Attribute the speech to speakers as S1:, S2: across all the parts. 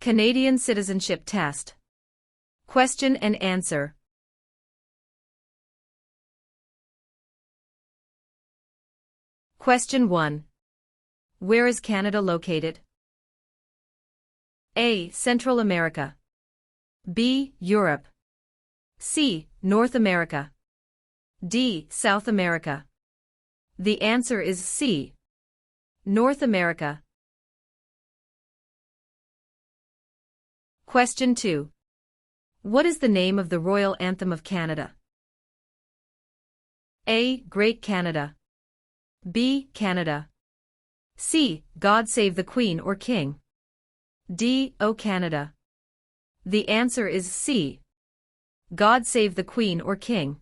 S1: Canadian Citizenship Test. Question and answer. Question 1. Where is Canada located? A. Central America. B. Europe. C. North America. D. South America. The answer is C. North America. Question 2. What is the name of the royal anthem of Canada? A. Great Canada. B. Canada. C. God Save the Queen or King. D. O Canada. The answer is C. God Save the Queen or King.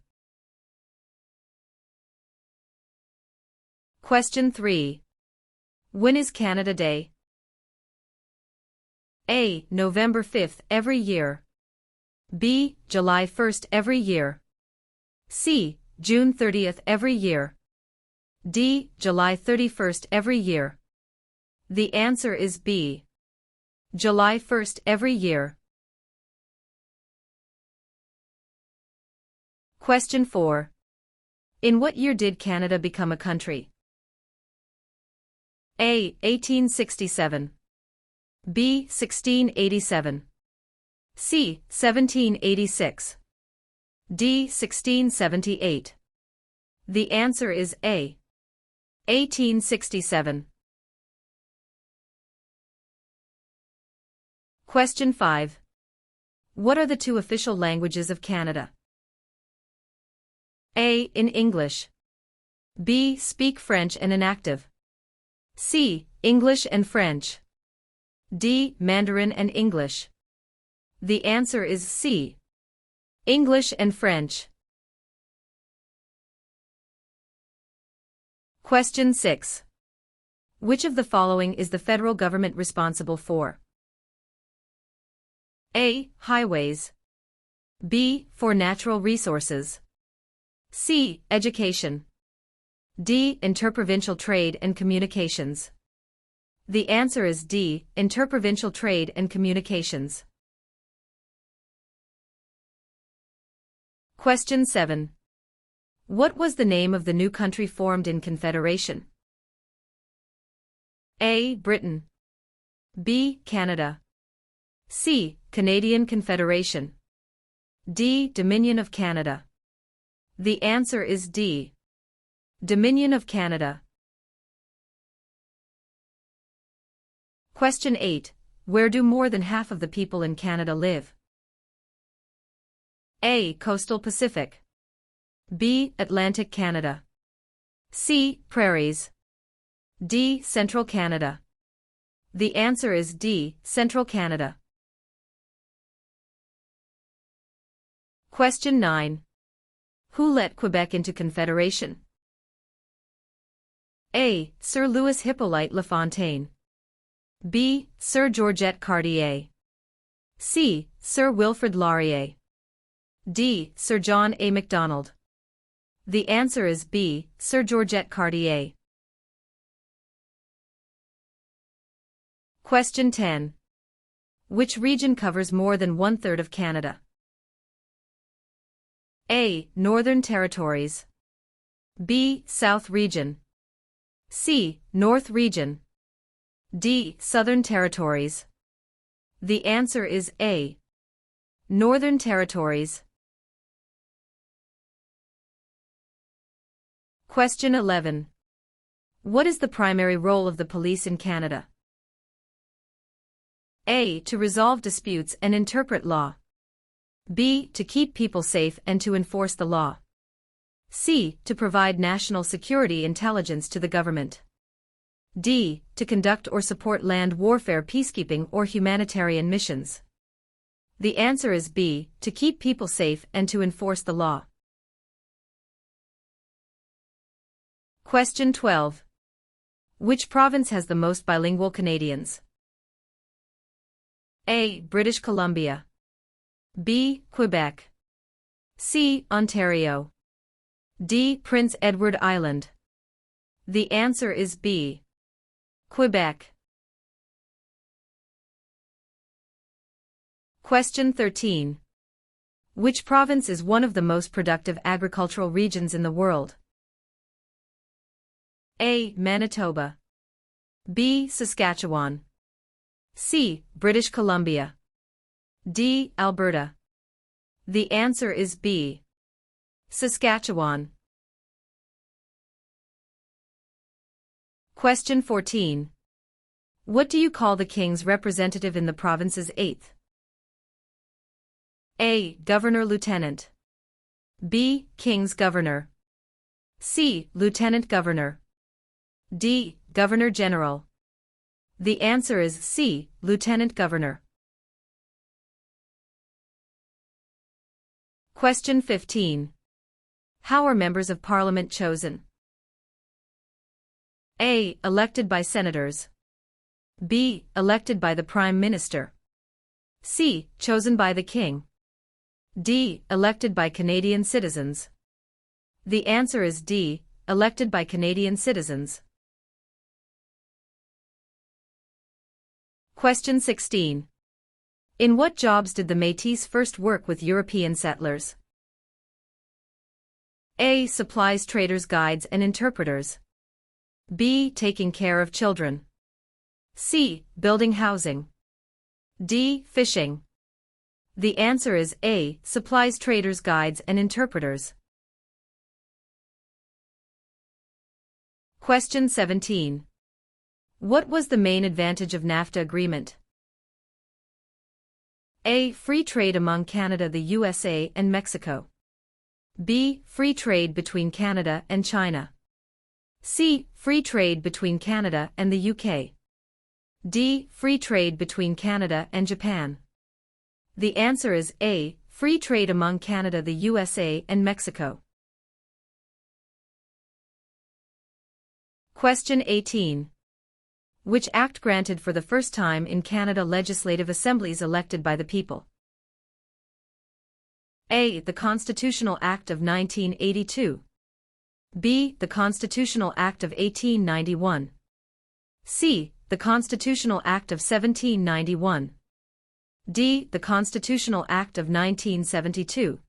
S1: Question 3. When is Canada Day? A. November 5th every year. B. July 1st every year. C. June 30th every year. D. July 31st every year. The answer is B. July 1st every year. Question 4. In what year did Canada become a country? A. 1867. B. 1687. C. 1786. D. 1678. The answer is A. 1867. Question 5. What are the two official languages of Canada? A. In English. B. Speak French and inactive. C. English and French. D. Mandarin and English. The answer is C. English and French. Question 6. Which of the following is the federal government responsible for? A. Highways. B. For natural resources. C. Education. D. Interprovincial trade and communications. The answer is D. Interprovincial trade and communications. Question 7. What was the name of the new country formed in Confederation? A. Britain. B. Canada. C. Canadian Confederation. D. Dominion of Canada. The answer is D. Dominion of Canada. Question 8. Where do more than half of the people in Canada live? A. Coastal Pacific. B. Atlantic Canada. C. Prairies. D. Central Canada. The answer is D. Central Canada. Question 9. Who let Quebec into Confederation? A. Sir Louis Hippolyte Lafontaine. B. Sir Georgette Cartier. C. Sir Wilfrid Laurier. D. Sir John A. Macdonald. The answer is B. Sir Georgette Cartier. Question 10. Which region covers more than 1/3 of Canada? A. Northern Territories. B. South Region. C. North Region. D. Southern Territories. The answer is A. Northern Territories. Question 11. What is the primary role of the police in Canada? A. To resolve disputes and interpret law. B. To keep people safe and to enforce the law. C. To provide national security intelligence to the government. D. To conduct or support land warfare, peacekeeping, or humanitarian missions. The answer is B. To keep people safe and to enforce the law. Question 12. Which province has the most bilingual Canadians? A. British Columbia. B. Quebec. C. Ontario. D. Prince Edward Island. The answer is B. Quebec. Question 13. Which province is one of the most productive agricultural regions in the world? A. Manitoba. B. Saskatchewan. C. British Columbia. D. Alberta. The answer is B. Saskatchewan. Question 14. What do you call the king's representative in the province's 8th? A. Governor-Lieutenant. B. King's Governor. C. Lieutenant Governor. D. Governor-General. The answer is C. Lieutenant Governor. Question 15. How are members of Parliament chosen? A. Elected by senators. B. Elected by the Prime Minister. C. Chosen by the King. D. Elected by Canadian citizens. The answer is D. Elected by Canadian citizens. Question 16. In what jobs did the Métis first work with European settlers? A. Supplies traders, guides and interpreters. B. Taking care of children. C. Building housing. D. Fishing. The answer is A. Supplies traders, guides and interpreters. Question 17. What was the main advantage of NAFTA agreement? A. Free trade among Canada, the USA and Mexico. B. Free trade between Canada and China. C. Free trade between Canada and the UK. D. Free trade between Canada and Japan. The answer is A. Free trade among Canada, the USA and Mexico. Question 18. Which act granted for the first time in Canada legislative assemblies elected by the people? A. The Constitutional Act of 1982. B. The Constitutional Act of 1891. C. The Constitutional Act of 1791. D. The Constitutional Act of 1972.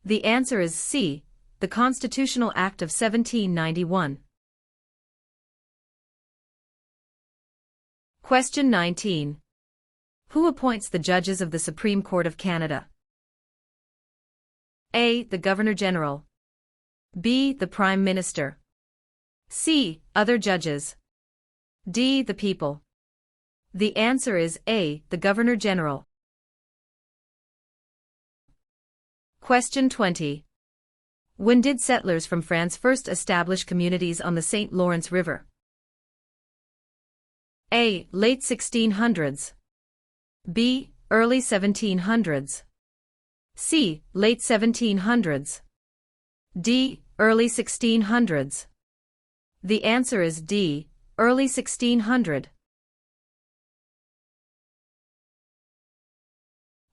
S1: The answer is C. The Constitutional Act of 1791. Question 19. Who appoints the judges of the Supreme Court of Canada? A. The Governor-General. B. The Prime Minister. C. Other judges. D. The people. The answer is A. The Governor-General. Question 20. When did settlers from France first establish communities on the St. Lawrence River? A. Late 1600s. B. Early 1700s. C. Late 1700s. D. Early 1600s. The answer is D. Early 1600.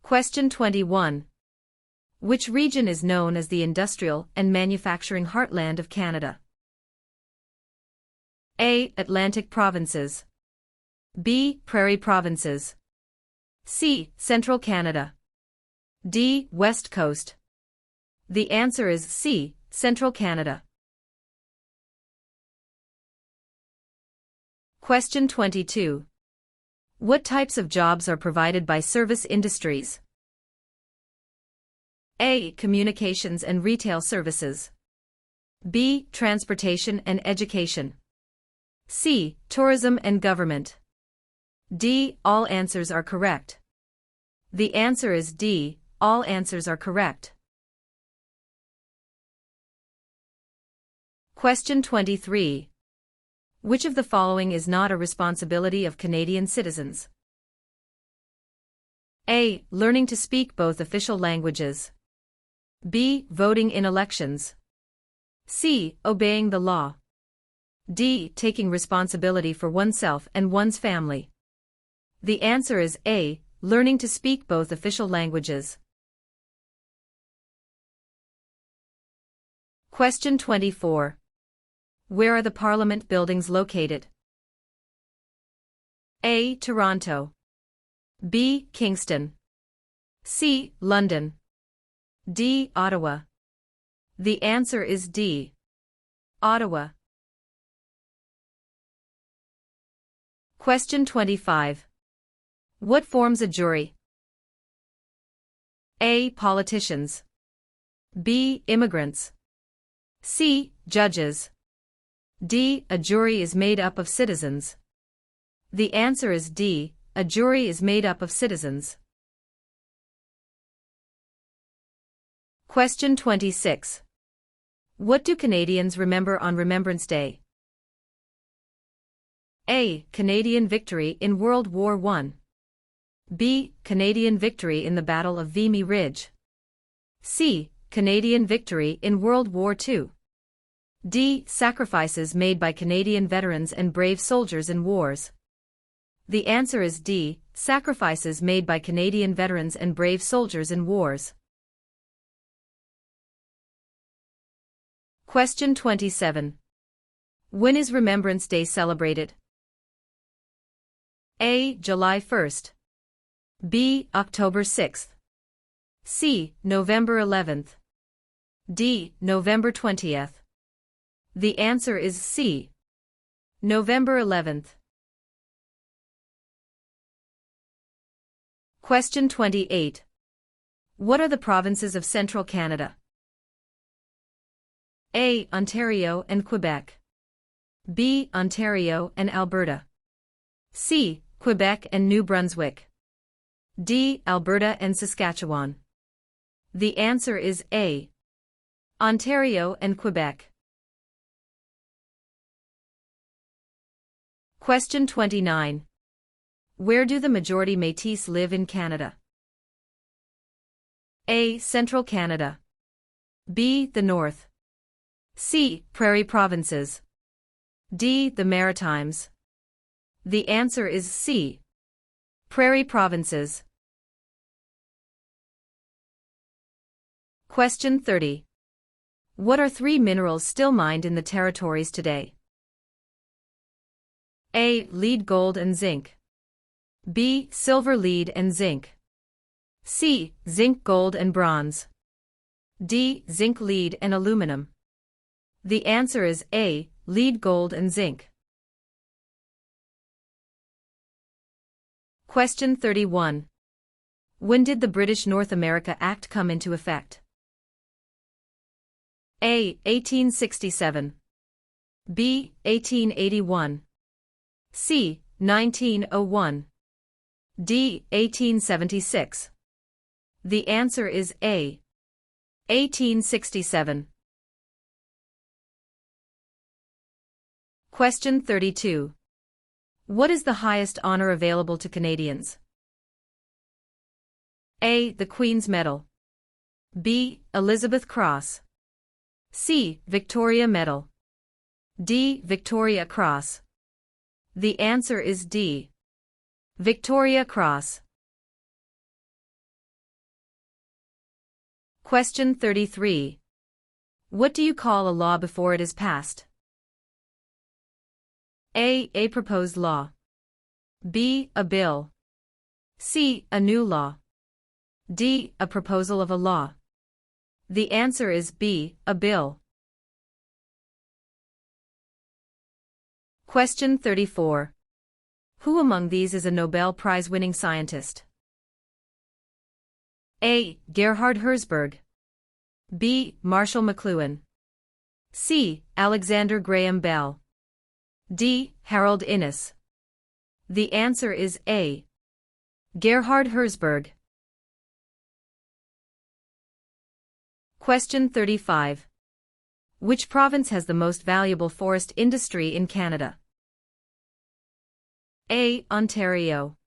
S1: Question 21. Which region is known as the industrial and manufacturing heartland of Canada? A. Atlantic provinces. B. Prairie provinces. C. Central Canada. D. West Coast. The answer is C. Central Canada. Question 22. What types of jobs are provided by service industries? A. Communications and retail services. B. Transportation and education. C. Tourism and government. D. All answers are correct. The answer is D. All answers are correct. Question 23. Which of the following is not a responsibility of Canadian citizens? A. Learning to speak both official languages. B. Voting in elections. C. Obeying the law. D. Taking responsibility for oneself and one's family. The answer is A. Learning to speak both official languages. Question 24. Where are the Parliament buildings located? A. Toronto. B. Kingston. C. London. D. Ottawa. The answer is D. Ottawa. Question 25. What forms a jury? A. Politicians. B. Immigrants. C. Judges. D. A jury is made up of citizens. The answer is D. A jury is made up of citizens. Question 26. What do Canadians remember on Remembrance Day? A. Canadian victory in World War I. B. Canadian victory in the Battle of Vimy Ridge. C. Canadian victory in World War II. D. Sacrifices made by Canadian veterans and brave soldiers in wars. The answer is D. Sacrifices made by Canadian veterans and brave soldiers in wars. Question 27. When is Remembrance Day celebrated? A. July 1st. B. October 6th. C. November 11th. D. November 20th. The answer is C. November 11th. Question 28. What are the provinces of Central Canada? A. Ontario and Quebec. B. Ontario and Alberta. C. Quebec and New Brunswick. D. Alberta and Saskatchewan. The answer is A. Ontario and Quebec. Question 29. Where do the majority Métis live in Canada? A. Central Canada. B. The North. C. Prairie Provinces. D. The Maritimes. The answer is C. Prairie Provinces. Question 30. What are three minerals still mined in the territories today? A. Lead, gold and zinc. B. Silver, lead and zinc. C. Zinc, gold and bronze. D. Zinc, lead and aluminum. The answer is A. Lead, gold and zinc. Question 31. When did the British North America Act come into effect? A. 1867. B. 1881. C. 1901. D. 1876. The answer is A. 1867. Question 32. What is the highest honor available to Canadians? A. The Queen's Medal. B. Elizabeth Cross. C. Victoria Medal. D. Victoria Cross. The answer is D. Victoria Cross. Question 33. What do you call a law before it is passed? A. A proposed law. B. A bill. C. A new law. D. A proposal of a law. The answer is B. A bill. Question 34. Who among these is a Nobel Prize-winning scientist? A. Gerhard Herzberg. B. Marshall McLuhan. C. Alexander Graham Bell. D. Harold Innis. The answer is A. Gerhard Herzberg. Question 35. Which province has the most valuable forest industry in Canada? A. Ontario.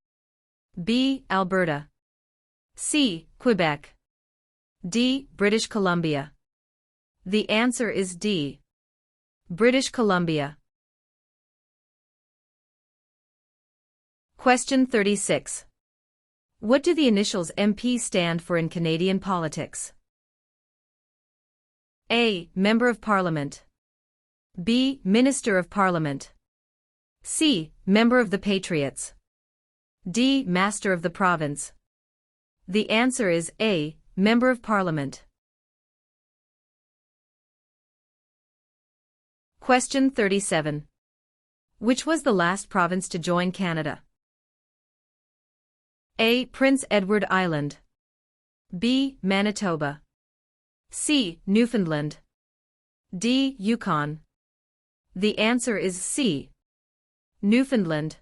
S1: B. Alberta. C. Quebec. D. British Columbia. The answer is D. British Columbia. Question 36. What do the initials MP stand for in Canadian politics? A. Member of Parliament. B. Minister of Parliament. C. Member of the Patriots. D. Master of the Province. The answer is A, Member of Parliament. Question 37. Which was the last province to join Canada? A. Prince Edward Island. B. Manitoba. C. Newfoundland. D. Yukon. The answer is C. Newfoundland.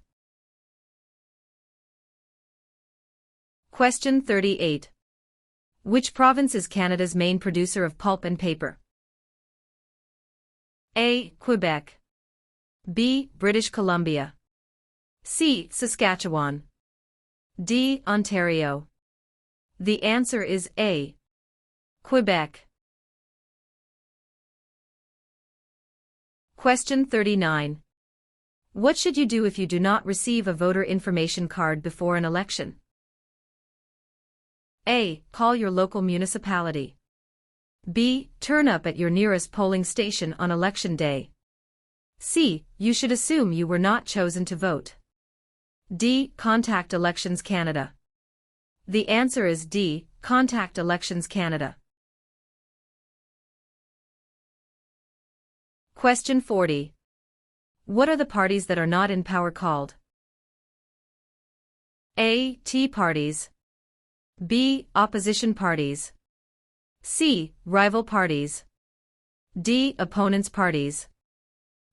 S1: Question 38. Which province is Canada's main producer of pulp and paper? A. Quebec. B. British Columbia. C. Saskatchewan. D. Ontario. The answer is A. Quebec. Question 39. What should you do if you do not receive a voter information card before an election? A. Call your local municipality. B. Turn up at your nearest polling station on election day. C. You should assume you were not chosen to vote. D. Contact Elections Canada. The answer is D. Contact Elections Canada. Question 40. What are the parties that are not in power called? A. Tea parties. B. Opposition parties. C. Rival parties. D. Opponents parties.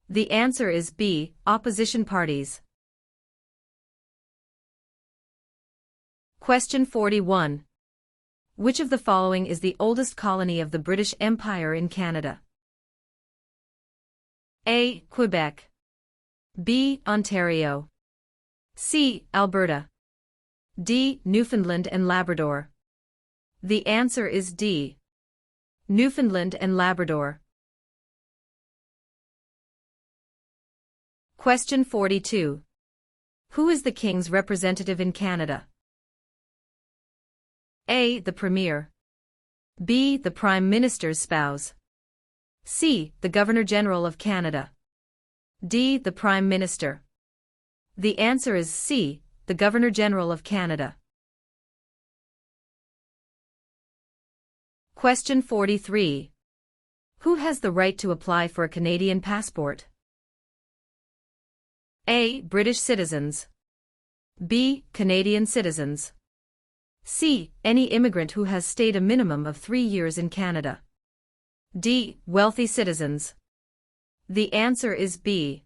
S1: The answer is B. Opposition parties. Question 41. Which of the following is the oldest colony of the British Empire in Canada? A. Quebec. B. Ontario. C. Alberta. D. Newfoundland and Labrador. The answer is D. Newfoundland and Labrador. Question 42. Who is the King's representative in Canada? A. The Premier. B. The Prime Minister's spouse. C. The Governor-General of Canada. D. The Prime Minister. The answer is C. The Governor-General of Canada. Question 43. Who has the right to apply for a Canadian passport? A. British citizens. B. Canadian citizens. C. Any immigrant who has stayed a minimum of 3 years in Canada. D. Wealthy citizens. The answer is B.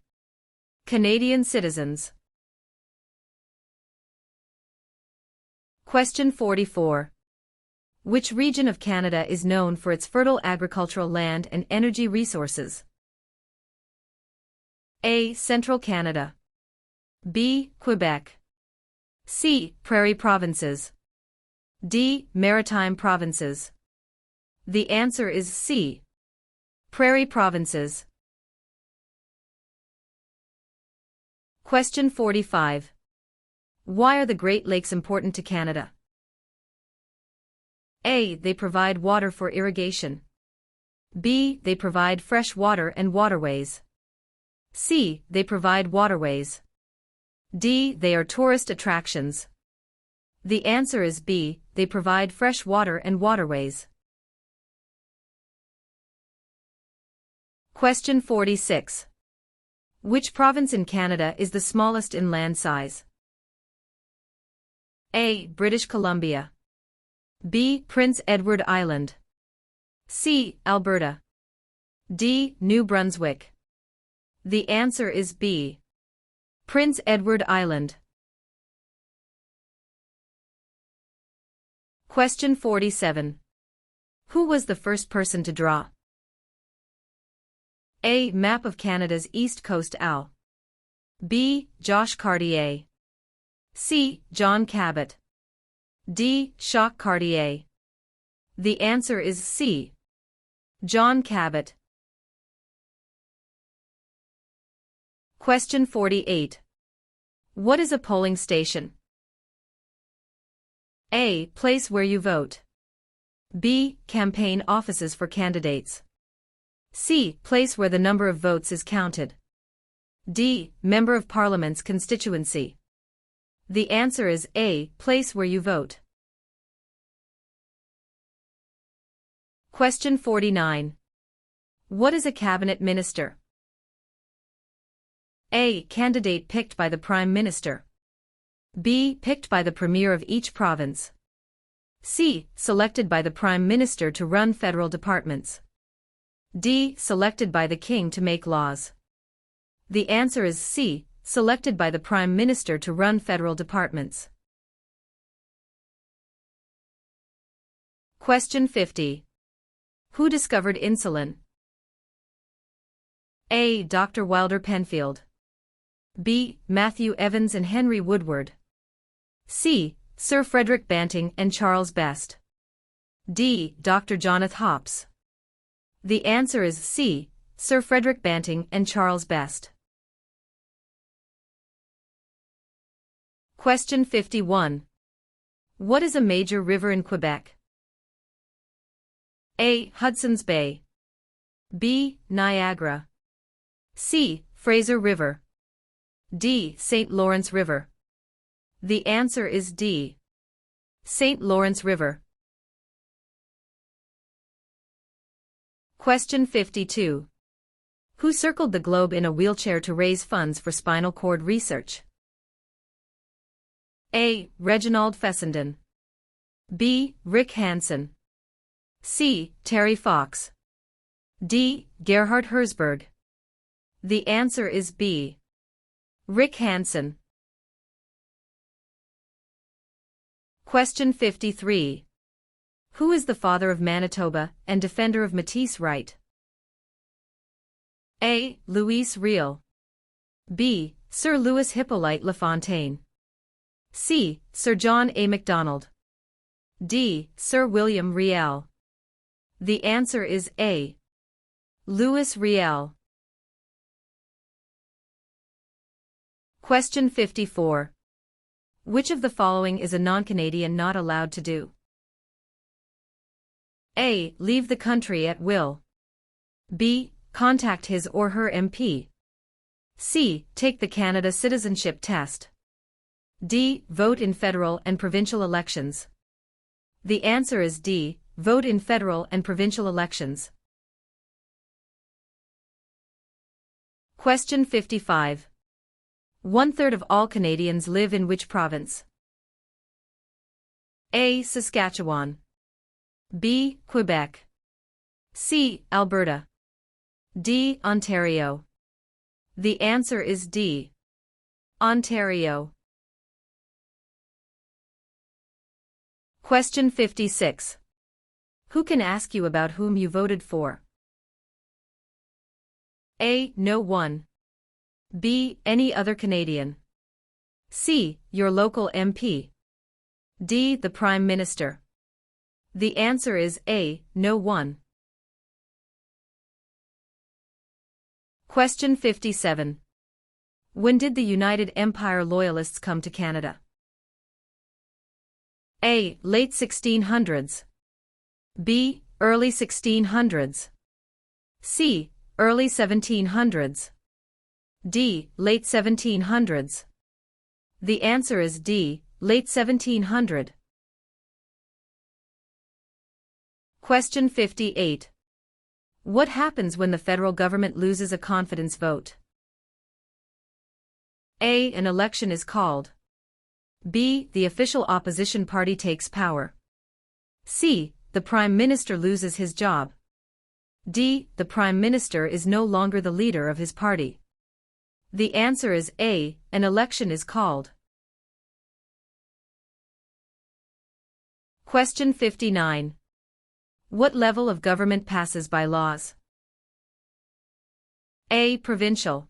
S1: Canadian citizens. Question 44. Which region of Canada is known for its fertile agricultural land and energy resources? A. Central Canada. B. Quebec. C. Prairie provinces. D. Maritime provinces. The answer is C. Prairie provinces. Question 45. Why are the Great Lakes important to Canada? A. They provide water for irrigation. B. They provide fresh water and waterways. C. They provide waterways. D. They are tourist attractions. The answer is B. They provide fresh water and waterways. Question 46. Which province in Canada is the smallest in land size? A. British Columbia. B. Prince Edward Island. C. Alberta. D. New Brunswick. The answer is B. Prince Edward Island. Question 47. Who was the first person to draw? A. Map of Canada's East Coast AL. B. Josh Cartier. C. John Cabot. D. Jacques Cartier. The answer is C. John Cabot. Question 48. What is a polling station? A. Place where you vote. B. Campaign offices for candidates. C. Place where the number of votes is counted. D. Member of Parliament's constituency. The answer is A. Place where you vote. Question 49. What is a cabinet minister? A. Candidate picked by the Prime Minister. B. Picked by the Premier of each province. C. Selected by the Prime Minister to run federal departments. D. Selected by the King to make laws. The answer is C. Selected by the Prime Minister to run federal departments. Question 50. Who discovered insulin? A. Dr. Wilder Penfield. B. Matthew Evans and Henry Woodward. C. Sir Frederick Banting and Charles Best. D. Dr. Jonathan Hops. The answer is C. Sir Frederick Banting and Charles Best. Question 51. What is a major river in Quebec? A. Hudson's Bay. B. Niagara. C. Fraser River. D. St. Lawrence River. The answer is D. St. Lawrence River. Question 52. Who circled the globe in a wheelchair to raise funds for spinal cord research? A. Reginald Fessenden. B. Rick Hansen. C. Terry Fox. D. Gerhard Herzberg. The answer is B. Rick Hansen. Question 53. Who is the father of Manitoba and defender of Métis right? A. Louis Riel. B. Sir Louis Hippolyte Lafontaine. C. Sir John A. Macdonald. D. Sir William Riel. The answer is A. Louis Riel. Question 54. Which of the following is a non-Canadian not allowed to do? A. Leave the country at will. B. Contact his or her MP. C. Take the Canada Citizenship Test. D. Vote in federal and provincial elections. The answer is D. Vote in federal and provincial elections. Question 55. 1/3 of all Canadians live in which province? A. Saskatchewan. B. Quebec. C. Alberta. D. Ontario. The answer is D. Ontario. Question 56. Who can ask you about whom you voted for? A. No one. B. Any other Canadian. C. Your local MP. D. The Prime Minister. The answer is A. No one. Question 57. When did the United Empire Loyalists come to Canada? A. Late 1600s. B. Early 1600s. C. Early 1700s. D. Late 1700s. The answer is D. Late 1700. Question 58. What happens when the federal government loses a confidence vote? A. An election is called. B. The official opposition party takes power. C. The Prime Minister loses his job. D. The Prime Minister is no longer the leader of his party. The answer is A. An election is called. Question 59. What level of government passes by laws? A. Provincial.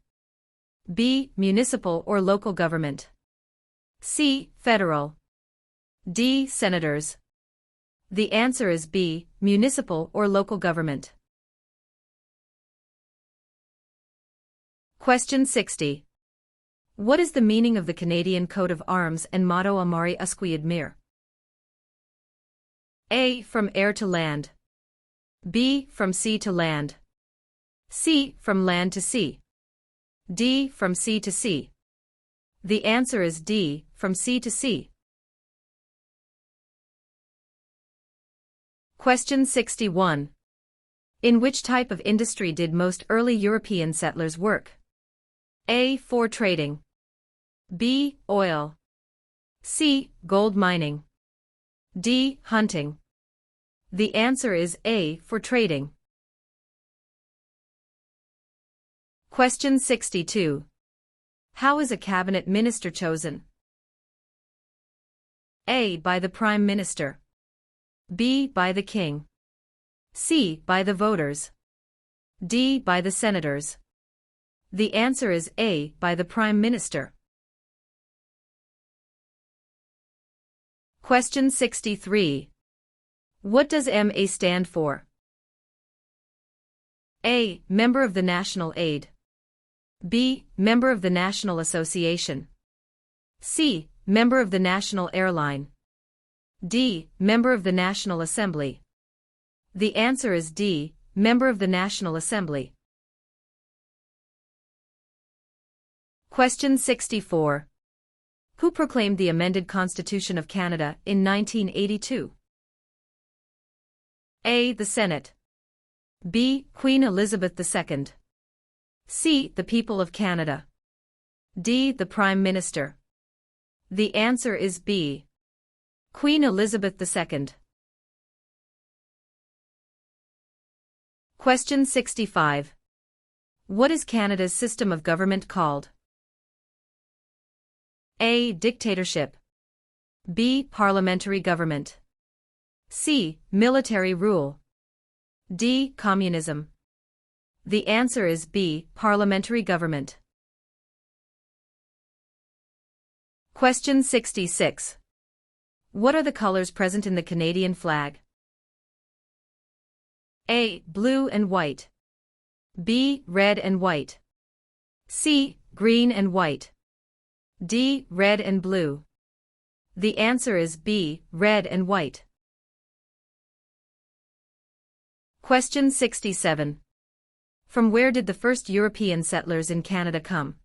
S1: B. Municipal or local government. C. Federal. D. Senators. The answer is B. Municipal or local government. Question 60. What is the meaning of the Canadian coat of arms and motto Amari Usquid Mir? A. From air to land. B. From sea to land. C. From land to sea. D. From sea to sea. The answer is D. From sea to sea. Question 61. In which type of industry did most early European settlers work? A. Fur trading. B. Oil. C. Gold mining. D. Hunting. The answer is A. Fur trading. Question 62. How is a cabinet minister chosen? A. By the Prime Minister. B. By the King. C. By the voters. D. By the senators. The answer is A. By the Prime Minister. Question 63. What does MA stand for? A. Member of the National Aid. B. Member of the National Association. C. Member of the National Airline. D. Member of the National Assembly. The answer is D. Member of the National Assembly. Question 64. Who proclaimed the amended Constitution of Canada in 1982? A. The Senate. B. Queen Elizabeth II. C. The people of Canada. D. The Prime Minister. The answer is B. Queen Elizabeth II. Question 65. What is Canada's system of government called? A. Dictatorship. B. Parliamentary government. C. Military rule. D. Communism. The answer is B. Parliamentary government. Question 66. What are the colors present in the Canadian flag? A. Blue and white. B. Red and white. C. Green and white. D. Red and blue. The answer is B. Red and white. Question 67. From where did the first European settlers in Canada come?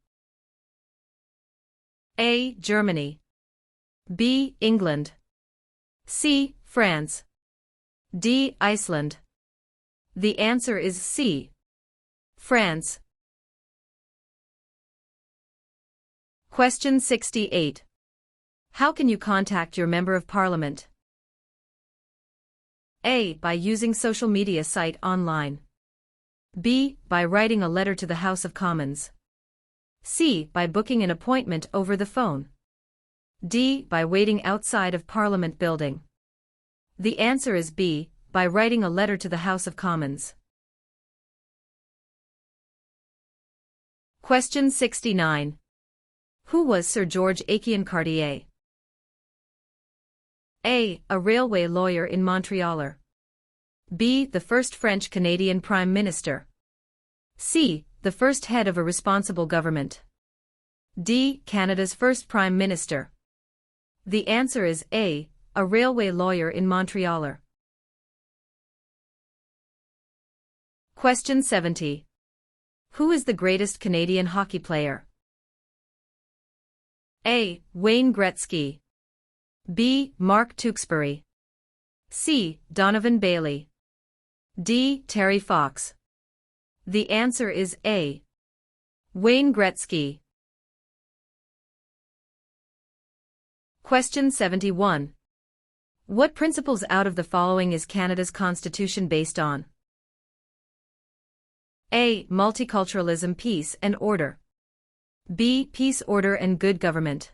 S1: A. Germany. B. England. C. France. D. Iceland. The answer is C. France. Question 68. How can you contact your Member of Parliament? A. By using social media site online. B. By writing a letter to the House of Commons. C. By booking an appointment over the phone. D. By waiting outside of Parliament building. The answer is B. By writing a letter to the House of Commons. Question 69. Who was Sir George Aiken Cartier? A. A railway lawyer in Montreal. B. The first French-Canadian Prime Minister. C. The first head of a responsible government. D. Canada's first Prime Minister. The answer is A. A railway lawyer in Montreal. Question 70. Who is the greatest Canadian hockey player? A. Wayne Gretzky. B. Mark Tewksbury. C. Donovan Bailey. D. Terry Fox. The answer is A. Wayne Gretzky. Question 71. What principles out of the following is Canada's constitution based on? A. Multiculturalism, peace and order. B. Peace, order and good government.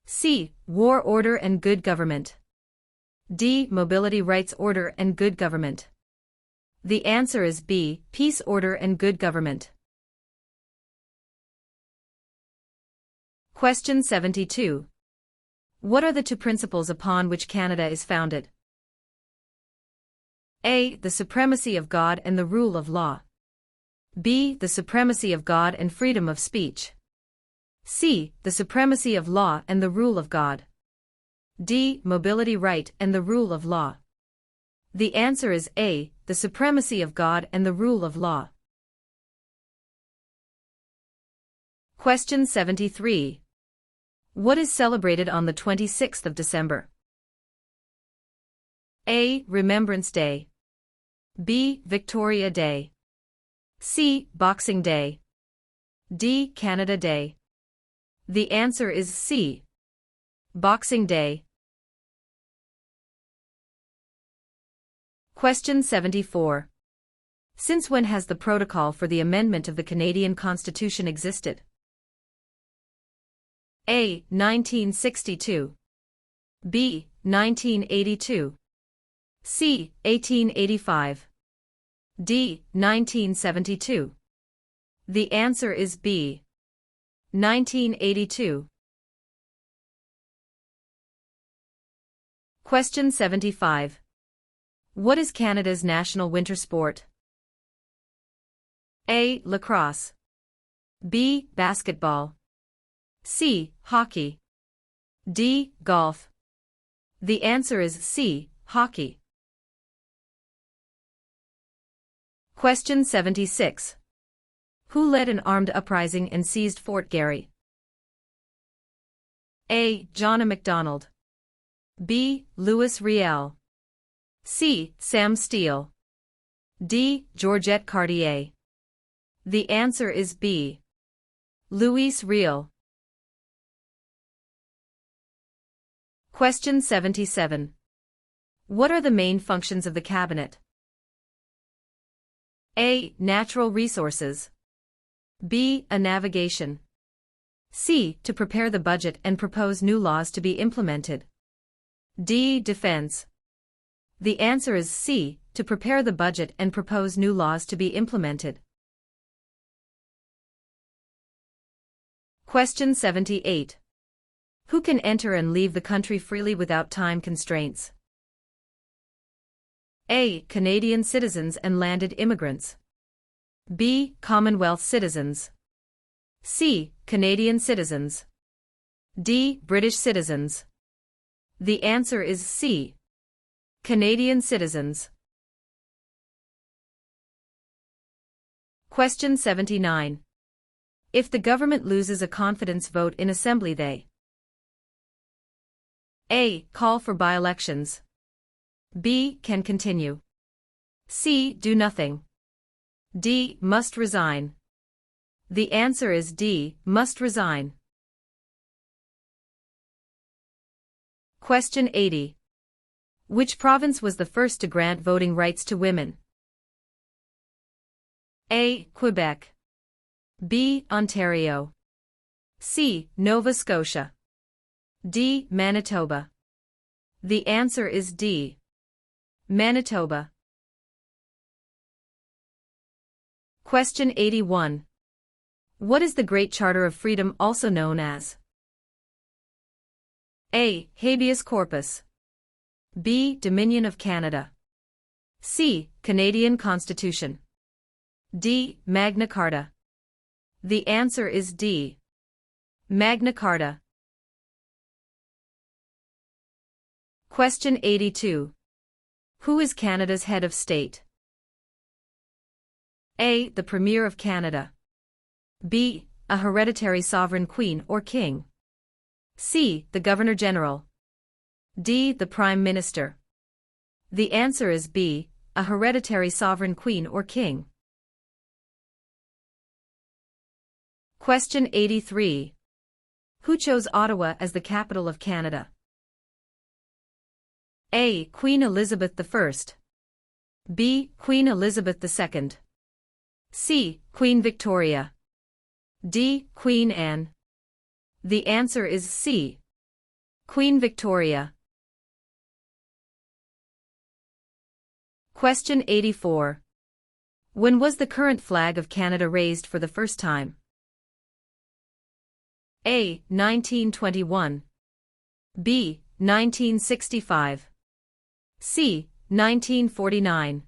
S1: C. War, order and good government. D. Mobility, rights, order and good government. The answer is B. Peace, order and good government. Question 72. What are the two principles upon which Canada is founded? A. The supremacy of God and the rule of law. B. The supremacy of God and freedom of speech. C. The supremacy of law and the rule of God. D. Mobility, right and the rule of law. The answer is A. The supremacy of God and the rule of law. Question 73. What is celebrated on the 26th of December? A. Remembrance Day. B. Victoria Day. C. Boxing Day. D. Canada Day. The answer is C. Boxing Day. Question 74. Since when has the protocol for the amendment of the Canadian Constitution existed? A. 1962. B. 1982. C. 1885. D. 1972. The answer is B. 1982. Question 75. What is Canada's national winter sport? A. Lacrosse. B. Basketball. C. Hockey. D. Golf. The answer is C. Hockey. Question 76. Who led an armed uprising and seized Fort Garry? A. John A. Macdonald. B. Louis Riel. C. Sam Steele. D. Georgette Cartier. The answer is B. Louis Riel. Question 77. What are the main functions of the Cabinet? A. Natural resources. B. A navigation. C. To prepare the budget and propose new laws to be implemented. D. Defense. The answer is C. To prepare the budget and propose new laws to be implemented. Question 78. Who can enter and leave the country freely without time constraints? A. Canadian citizens and landed immigrants. B. Commonwealth citizens. C. Canadian citizens. D. British citizens. The answer is C. Canadian citizens. Question 79. If the government loses a confidence vote in Assembly, they A. Call for by-elections. B. Can continue. C. Do nothing. D. Must resign. The answer is D. Must resign. Question 80. Which province was the first to grant voting rights to women? A. Quebec. B. Ontario. C. Nova Scotia. D. Manitoba. The answer is D. Manitoba. Question 81. What is the Great Charter of Freedom also known as? A. Habeas corpus. B. Dominion of Canada. C. Canadian Constitution. D. Magna Carta. The answer is D. Magna Carta. Question 82. Who is Canada's head of state? A. The Premier of Canada. B. A hereditary sovereign queen or king. C. The Governor-General. D. The Prime Minister. The answer is B. A hereditary sovereign queen or king. Question 83. Who chose Ottawa as the capital of Canada? A. Queen Elizabeth I. B. Queen Elizabeth II. C. Queen Victoria. D. Queen Anne. The answer is C. Queen Victoria. Question 84. When was the current flag of Canada raised for the first time? A. 1921. B. 1965. C. 1949.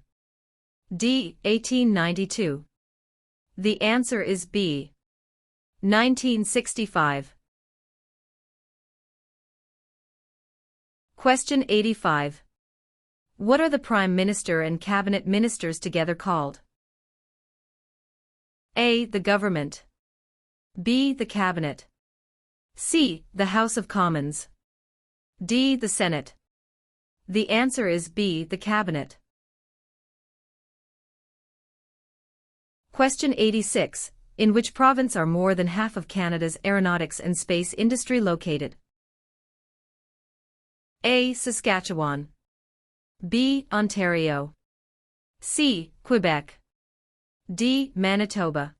S1: D. 1892. The answer is B. 1965. Question 85. What are the Prime Minister and Cabinet Ministers together called? A. The Government. B. The Cabinet. C. The House of Commons. D. The Senate. The answer is B. The Cabinet. Question 86. In which province are more than half of Canada's aeronautics and space industry located? A. Saskatchewan. B. Ontario. C. Quebec. D. Manitoba.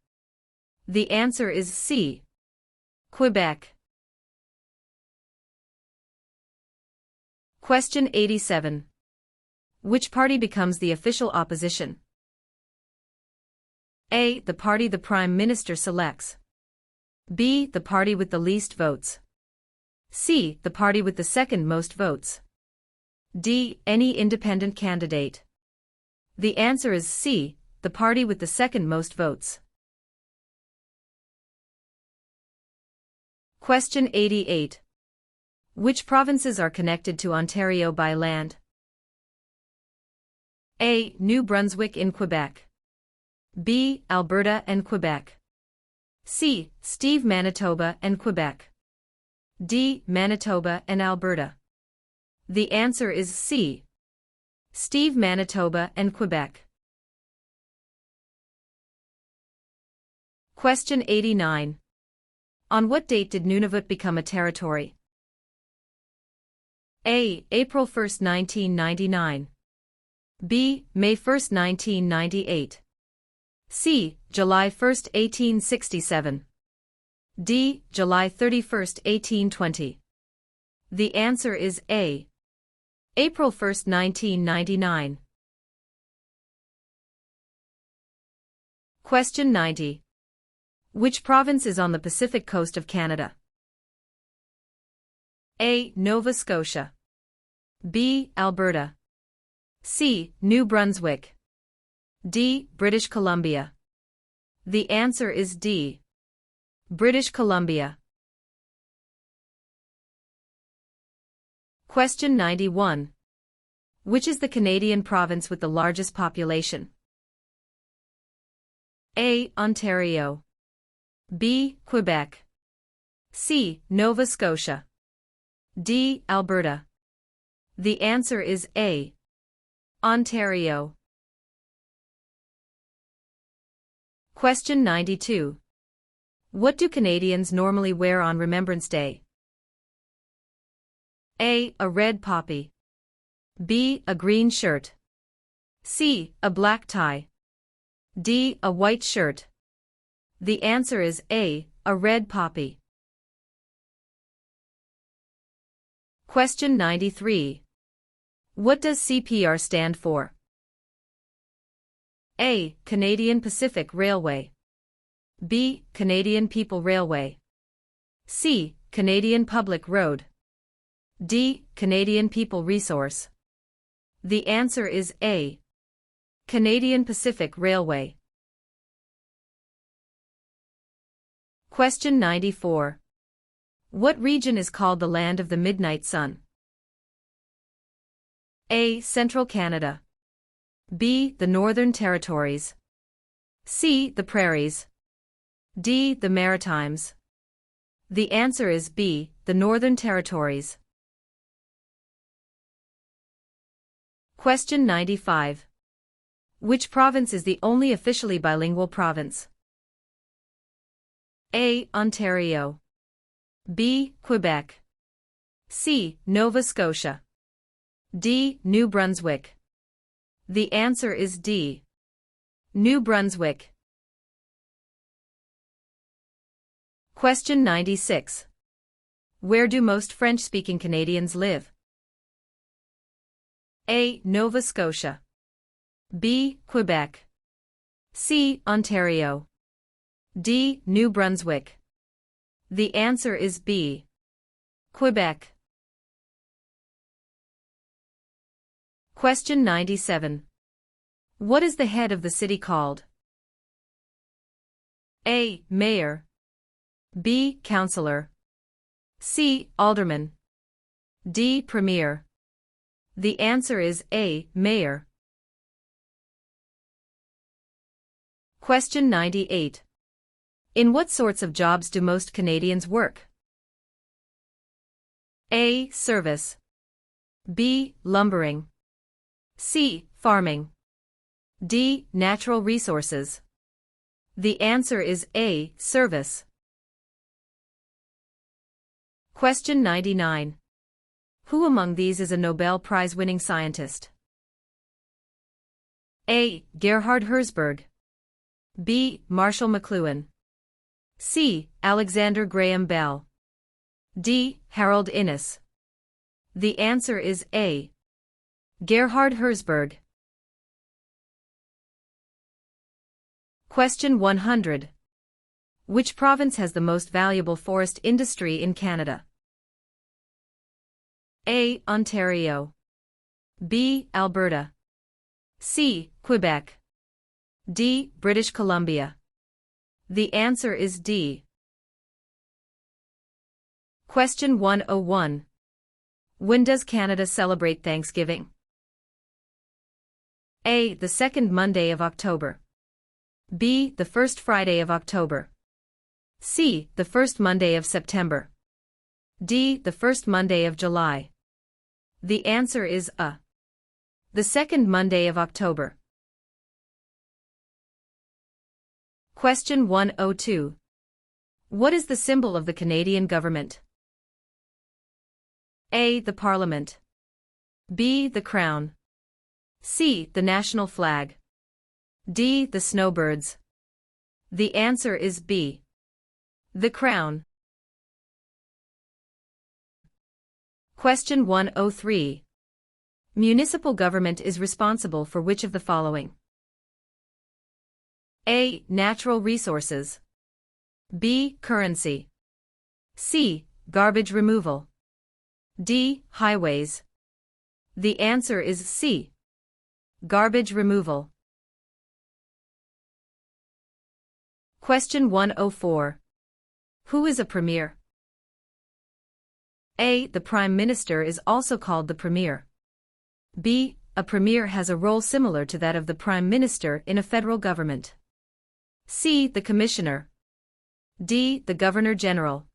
S1: The answer is C. Quebec. Question 87. Which party becomes the official opposition? A. The party the Prime Minister selects. B. The party with the least votes. C. The party with the second most votes. D. Any independent candidate. The answer is C. The party with the second most votes. Question 88. Which provinces are connected to Ontario by land? A. New Brunswick in Quebec. B. Alberta and Quebec. C. Steve Manitoba and Quebec. D. Manitoba and Alberta. The answer is C. Steve Manitoba and Quebec. Question 89. On what date did Nunavut become a territory? A. April 1, 1999. B. May 1, 1998. C. July 1, 1867. D. July 31, 1820. The answer is A. April 1, 1999. Question 90. Which province is on the Pacific coast of Canada? A. Nova Scotia. B. Alberta. C. New Brunswick. D. British Columbia. The answer is D. British Columbia. Question 91. Which is the Canadian province with the largest population? A. Ontario. B. Quebec. C. Nova Scotia. D. Alberta. The answer is A. Ontario. Question 92. What do Canadians normally wear on Remembrance Day? A. A red poppy. B. A green shirt. C. A black tie. D. A white shirt. The answer is A. A red poppy. Question 93. What does CPR stand for? A. Canadian Pacific Railway. B. Canadian People Railway. C. Canadian Public Road. D. Canadian People Resource. The answer is A. Canadian Pacific Railway. Question 94. What region is called the Land of the Midnight Sun? A. Central Canada. B. The Northern Territories. C. The Prairies. D. The Maritimes. The answer is B. The Northern Territories. Question 95. Which province is the only officially bilingual province? A. Ontario. B. Quebec. C. Nova Scotia. D. New Brunswick. The answer is D. New Brunswick. Question 96. Where do most French-speaking Canadians live? A. Nova Scotia. B. Quebec. C. Ontario. D. New Brunswick. The answer is B. Quebec. Question 97. What is the head of the city called? A. Mayor. B. Councillor. C. Alderman. D. Premier. The answer is A. Mayor. Question 98. In what sorts of jobs do most Canadians work? A. Service. B. Lumbering. C. Farming. D. Natural resources. The answer is A. Service. Question 99. Who among these is a Nobel Prize-winning scientist? A. Gerhard Herzberg. B. Marshall McLuhan. C. Alexander Graham Bell. D. Harold Innis. The answer is A. Gerhard Herzberg. Question 100. Which province has the most valuable forest industry in Canada? A. Ontario. B. Alberta. C. Quebec. D. British Columbia. The answer is D. Question 101. When does Canada celebrate Thanksgiving? A. The second Monday of October. B. The first Friday of October. C. The first Monday of September. D. The first Monday of July. The answer is A. The second Monday of October. Question 102. What is the symbol of the Canadian government? A. The Parliament. B. The Crown. C. The national flag. D. The snowbirds. The answer is B. The Crown. Question 103. Municipal government is responsible for which of the following? A. Natural resources. B. Currency. C. Garbage removal. D. Highways. The answer is C. Garbage removal. Question 104. Who is a premier? A. The Prime Minister is also called the Premier. B. A Premier has a role similar to that of the Prime Minister in a federal government. C. The Commissioner. D. The Governor-General.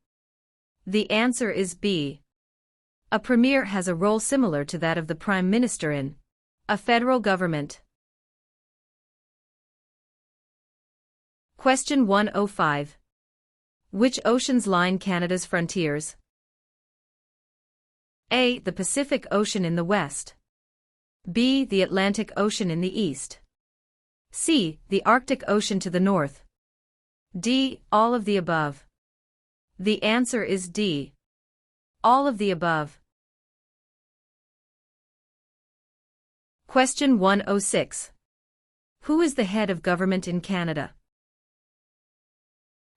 S1: The answer is B. A Premier has a role similar to that of the Prime Minister in a federal government. Question 105. Which oceans line Canada's frontiers? A. The Pacific Ocean in the west. B. The Atlantic Ocean in the east. C. The Arctic Ocean to the north. D. All of the above. The answer is D. All of the above. Question 106. Who is the head of government in Canada?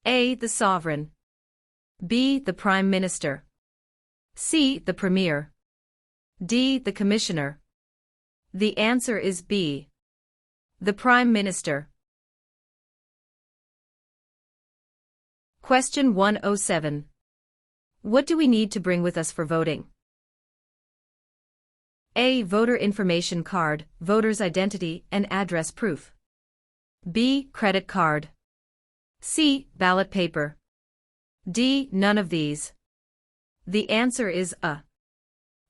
S1: A. The Sovereign. B. The Prime Minister. C. The Premier. D. The Commissioner. The answer is B. The Prime Minister. Question 107. What do we need to bring with us for voting? A. Voter information card, voter's identity and address proof. B. Credit card. C. Ballot paper. D. None of these. The answer is A.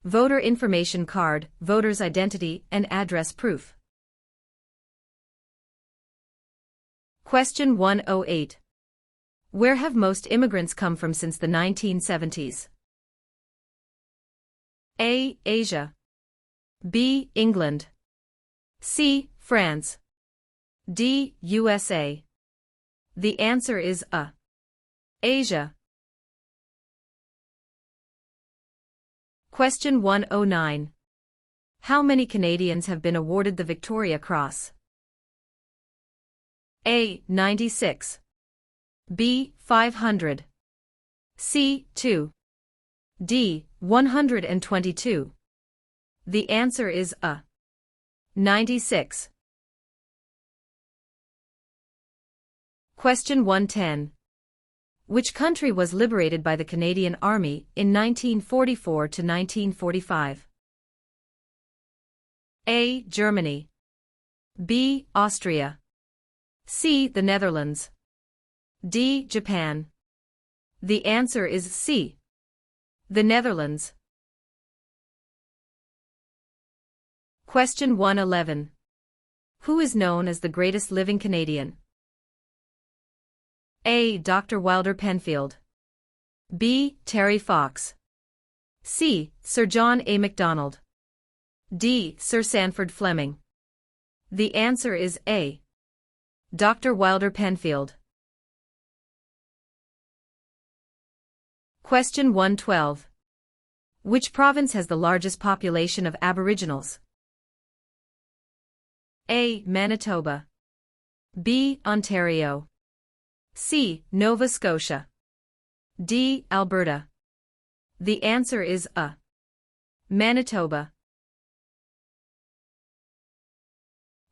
S1: Voter information card, voter's identity and address proof. Question 108. Where have most immigrants come from since the 1970s? A. Asia. B. England. C. France. D. USA. The answer is A. Asia. Question 109. How many Canadians have been awarded the Victoria Cross? A. 96. B. 500. C. 2. D. 122. The answer is A. 96. Question 110. Which country was liberated by the Canadian Army in 1944 to 1945? A. Germany. B. Austria. C. The Netherlands. D. Japan. The answer is C. The Netherlands. Question 111. Who is known as the greatest living Canadian? A. Dr. Wilder Penfield. B. Terry Fox. C. Sir John A. Macdonald. D. Sir Sanford Fleming. The answer is A. Dr. Wilder Penfield. Question 112. Which province has the largest population of Aboriginals? A. Manitoba. B. Ontario. C. Nova Scotia. D. Alberta. The answer is A. Manitoba.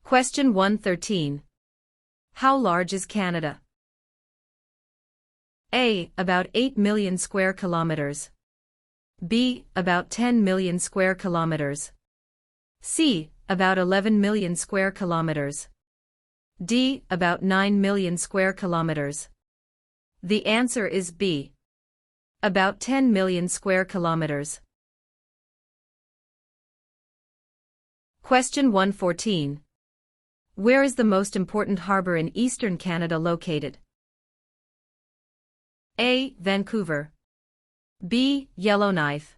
S1: Question 113. How large is Canada? A. About 8 million square kilometers. B. About 10 million square kilometers. C. About 11 million square kilometers. D. About 9 million square kilometers. The answer is B. About 10 million square kilometers. Question 114. Where is the most important harbor in eastern Canada located? A. Vancouver. B. Yellowknife.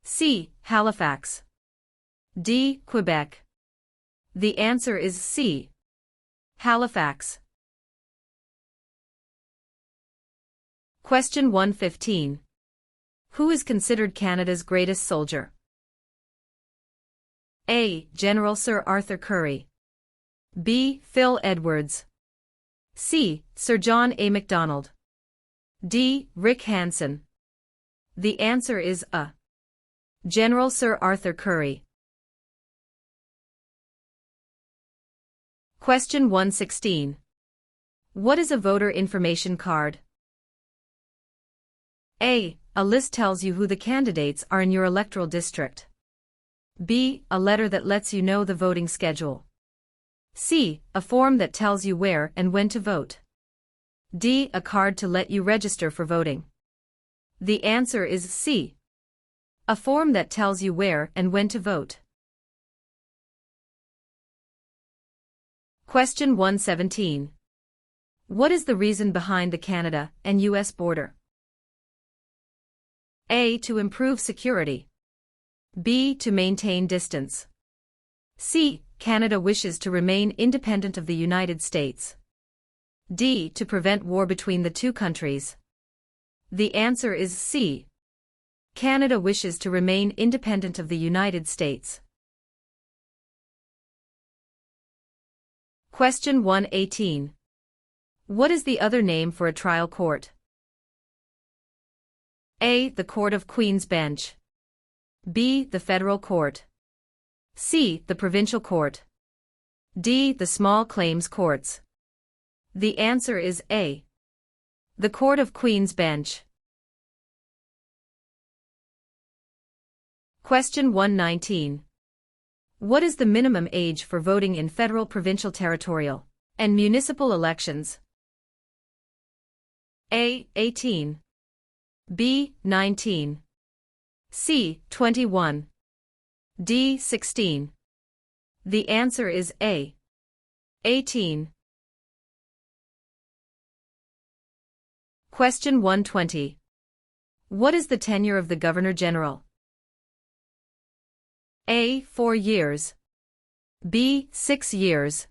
S1: C. Halifax. D. Quebec. The answer is C. Halifax. Question 115. Who is considered Canada's greatest soldier? A. General Sir Arthur Currie. B. Phil Edwards. C. Sir John A. Macdonald. D. Rick Hansen. The answer is A. General Sir Arthur Currie. Question 116. What is a voter information card? A. A list tells you who the candidates are in your electoral district. B. A letter that lets you know the voting schedule. C. A form that tells you where and when to vote. D. A card to let you register for voting. The answer is C. A form that tells you where and when to vote. Question 117. What is the reason behind the Canada and U.S. border? A. To improve security. B. To maintain distance. C. Canada wishes to remain independent of the United States. D. To prevent war between the two countries. The answer is C. Canada wishes to remain independent of the United States. Question 118. What is the other name for a trial court? A. The Court of Queen's Bench. B. The Federal Court. C. The Provincial Court. D. The Small Claims Courts. The answer is A. The Court of Queen's Bench. Question 119. What is the minimum age for voting in federal, provincial, territorial, and municipal elections? A. 18. B. 19. C. 21. D. 16. The answer is A. 18. Question 120. What is the tenure of the Governor-General? A. 4 years. B. 6 years.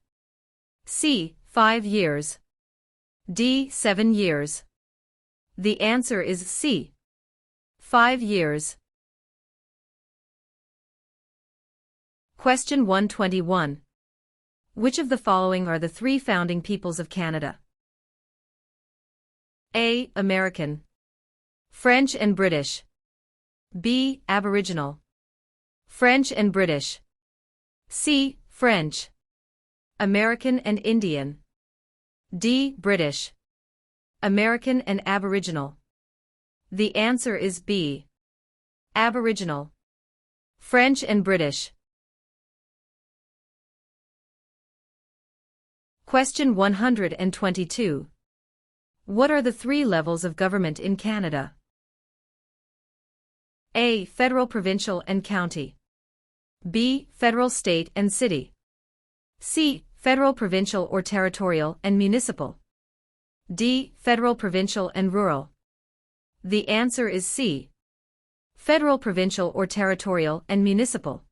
S1: C. 5 years. D. 7 years. The answer is C. 5 years. Question 121. Which of the following are the three founding peoples of Canada? A. American. French and British. B. Aboriginal. French and British. C. French. American and Indian. D. British. American and Aboriginal. The answer is B. Aboriginal. French and British. Question 122. What are the three levels of government in Canada? A. Federal, provincial, and county. B. Federal, state, and city. C. Federal, provincial, or territorial, and municipal. D. Federal, provincial, and rural. The answer is C. Federal, provincial, or territorial, and municipal.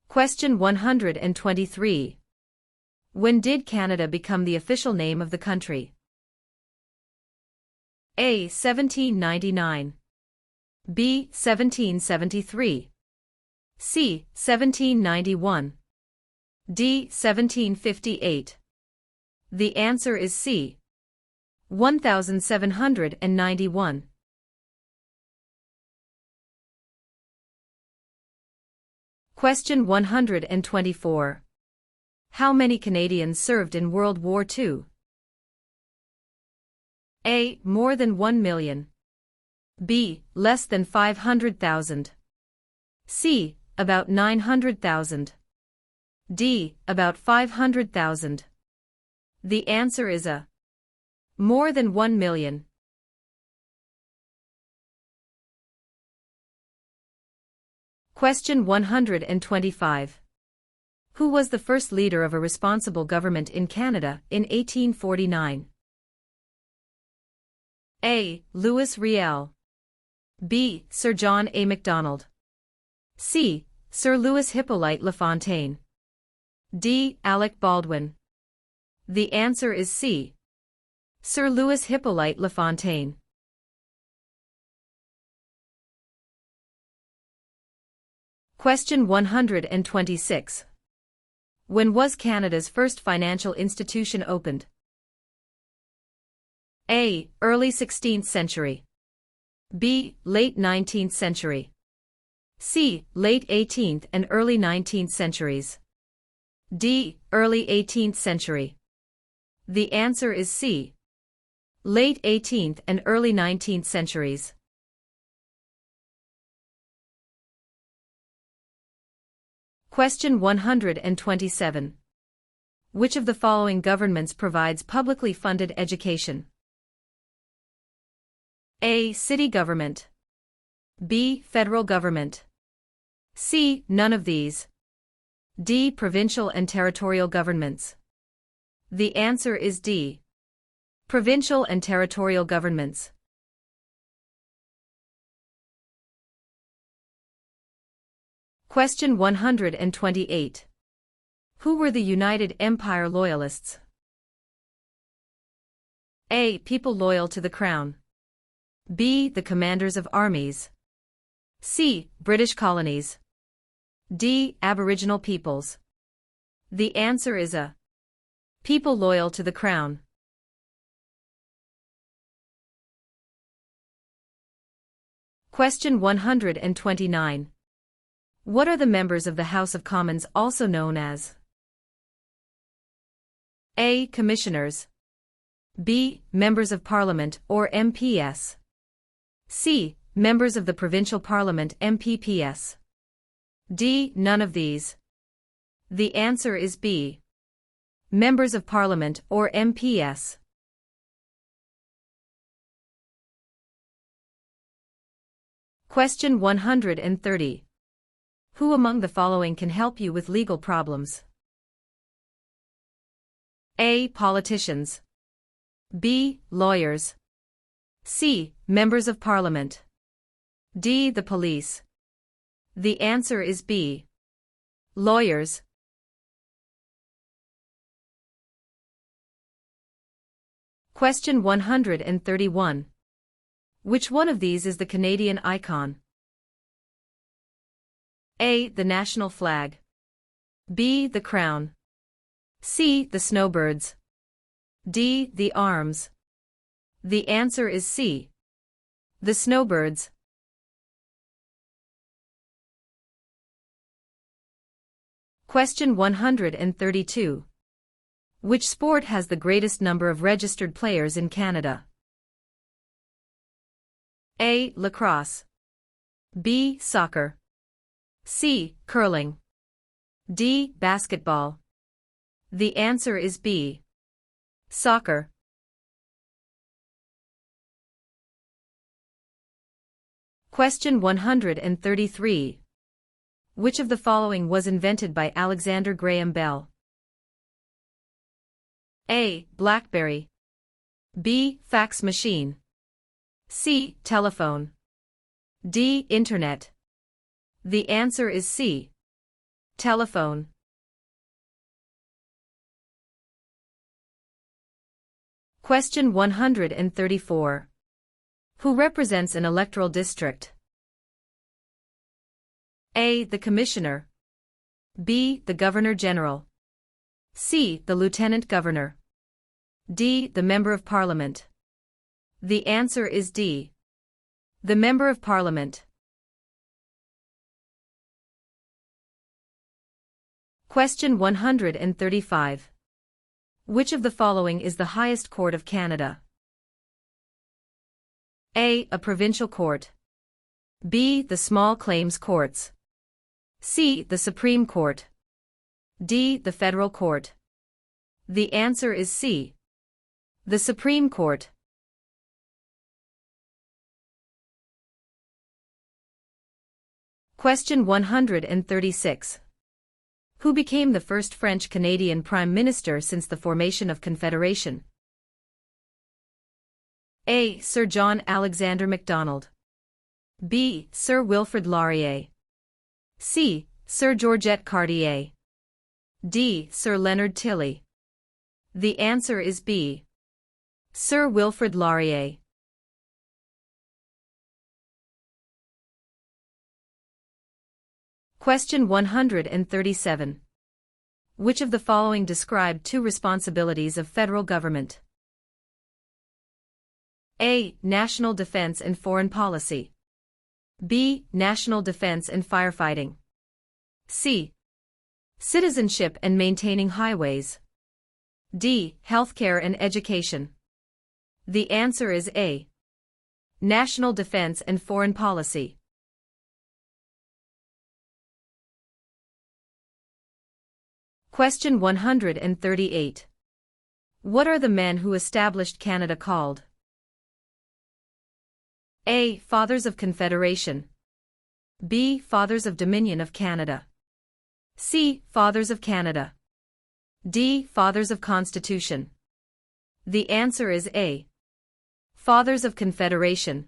S1: Question 123. When did Canada become the official name of the country? A. 1799. B. 1773. C. 1791. D. 1758. The answer is C. 1791. Question 124. How many Canadians served in World War II? A. More than 1 million. B. Less than 500,000. C. About 900,000. D. About 500,000. The answer is A. More than 1 million. Question 125. Who was the first leader of a responsible government in Canada in 1849? A. Louis Riel. B. Sir John A. Macdonald. C. Sir Louis Hippolyte LaFontaine. D. Alec Baldwin. The answer is C. Sir Louis Hippolyte LaFontaine. Question 126. When was Canada's first financial institution opened? A. Early 16th century. B. Late 19th century. C. Late 18th and early 19th centuries. D. Early 18th century. The answer is C. Late 18th and early 19th centuries. Question 127. Which of the following governments provides publicly funded education? A. City government. B. Federal government. C. None of these. D. Provincial and territorial governments. The answer is D. Provincial and territorial governments. Question 128. Who were the United Empire Loyalists? A. People loyal to the Crown. B. The commanders of armies. C. British colonies. D. Aboriginal peoples. The answer is A. People loyal to the Crown. Question 129. What are the members of the House of Commons also known as? A. Commissioners. B. Members of Parliament or MPS. C. Members of the Provincial Parliament MPPS. D. None of these. The answer is B. Members of Parliament or MPS. Question 130. Who among the following can help you with legal problems? A. Politicians. B. Lawyers. C. Members of Parliament. D. The police. The answer is B. Lawyers. Question 131. Which one of these is the Canadian icon? A. The national flag. B. The crown. C. The snowbirds. D. The arms. The answer is C. The snowbirds. Question 132. Which sport has the greatest number of registered players in Canada? A. Lacrosse. B. Soccer. C. Curling. D. Basketball. The answer is B. Soccer. Question 133. Which of the following was invented by Alexander Graham Bell? A. BlackBerry. B. Fax machine. C. Telephone. D. Internet. The answer is C. Telephone. Question 134. Who represents an electoral district? A. The Commissioner. B. The Governor-General. C. The Lieutenant Governor. D. The Member of Parliament. The answer is D. The Member of Parliament. Question 135. Which of the following is the highest court of Canada? A. A provincial court. B. The small claims courts. C. The Supreme Court. D. The Federal Court. The answer is C. The Supreme Court. Question 136. Who became the first French-Canadian Prime Minister since the formation of Confederation? A. Sir John Alexander Macdonald. B. Sir Wilfrid Laurier. C. Sir Georgette Cartier. D. Sir Leonard Tilley. The answer is B. Sir Wilfrid Laurier. Question 137. Which of the following describe two responsibilities of federal government? A. National defense and foreign policy. B. National defense and firefighting. C. Citizenship and maintaining highways. D. Healthcare and education. The answer is A. National defense and foreign policy. Question 138. What are the men who established Canada called? A. Fathers of Confederation. B. Fathers of Dominion of Canada. C. Fathers of Canada. D. Fathers of Constitution. The answer is A. Fathers of Confederation.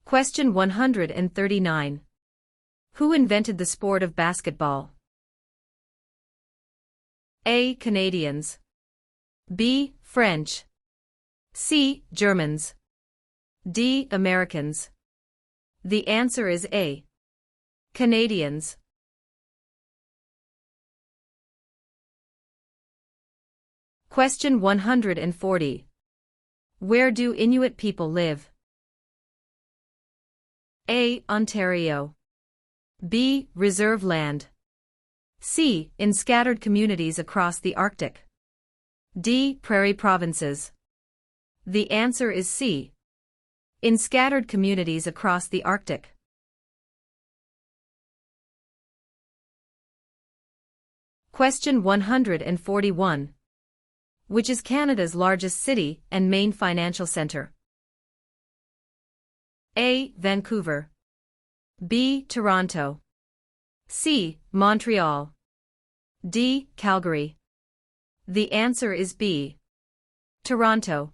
S1: Question 139. Who invented the sport of basketball? A. Canadians. B. French. C. Germans. D. Americans. The answer is A. Canadians. Question 140. Where do Inuit people live? A. Ontario. B. Reserve land. C. In scattered communities across the Arctic. D. Prairie provinces. The answer is C. In scattered communities across the Arctic. Question 141. Which is Canada's largest city and main financial centre? A. Vancouver. B. Toronto. C. Montreal. D. Calgary. The answer is B. Toronto.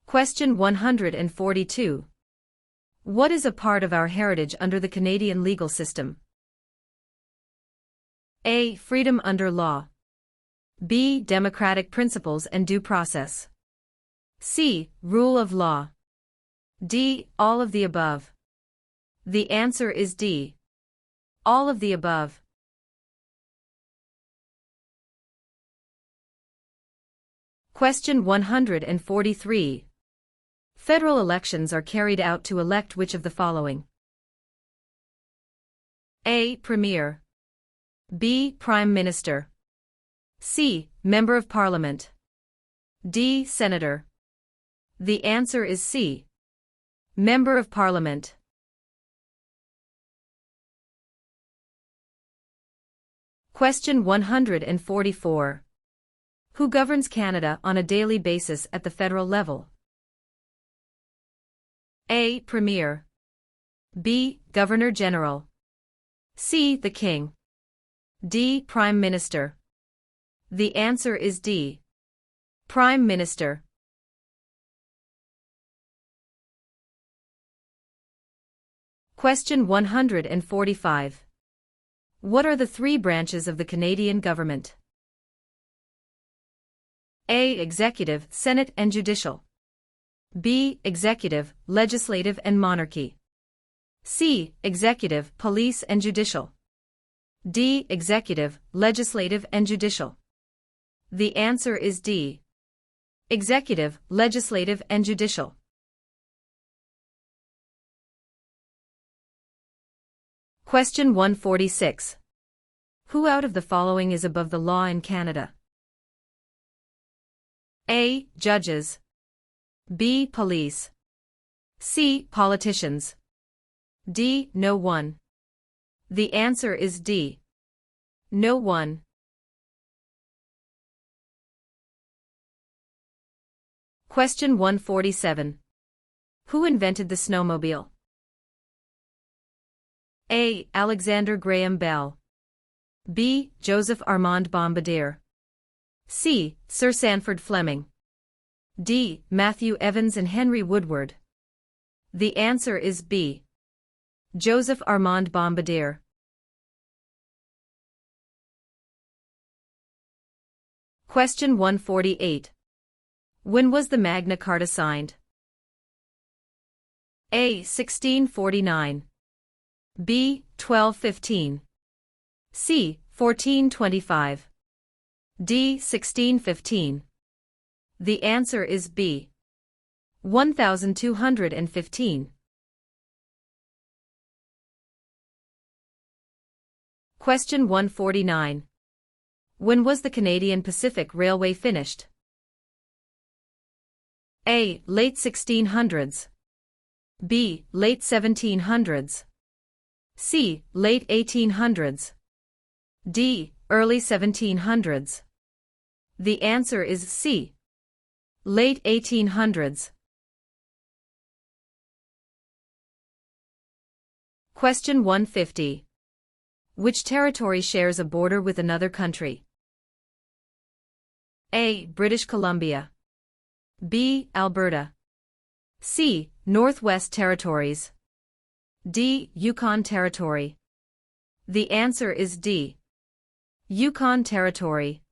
S1: Question 142. What is a part of our heritage under the Canadian legal system? A. Freedom under law. B. Democratic principles and due process. C. Rule of law. D. All of the above. The answer is D. All of the above. Question 143. Federal elections are carried out to elect which of the following? A. Premier. B. Prime Minister. C. Member of Parliament. D. Senator. The answer is C. Member of Parliament. Question 144. Who governs Canada on a daily basis at the federal level? A. Premier. B. Governor General. C. The King. D. Prime Minister. The answer is D. Prime Minister. Question 145. What are the three branches of the Canadian government? A. Executive, Senate and Judicial. B. Executive, Legislative and Monarchy. C. Executive, Police and Judicial. D. Executive, Legislative and Judicial. The answer is D. Executive, Legislative and Judicial. Question 146. Who out of the following is above the law in Canada? A. Judges. B. Police. C. Politicians. D. No one. The answer is D. No one. Question 147. Who invented the snowmobile? A. Alexander Graham Bell. B. Joseph Armand Bombardier. C. Sir Sanford Fleming. D. Matthew Evans and Henry Woodward. The answer is B. Joseph Armand Bombardier. Question 148. When was the Magna Carta signed? A. 1649. B. 1215. C. 1425. D. 1615. The answer is B. 1215. Question 149. When was the Canadian Pacific Railway finished? A. Late 1600s. B. Late 1700s. C. Late 1800s. D. Early 1700s. The answer is C. Late 1800s. Question 150. Which territory shares a border with another country? A. British Columbia. B. Alberta. C. Northwest Territories. D. Yukon Territory. The answer is D. Yukon Territory.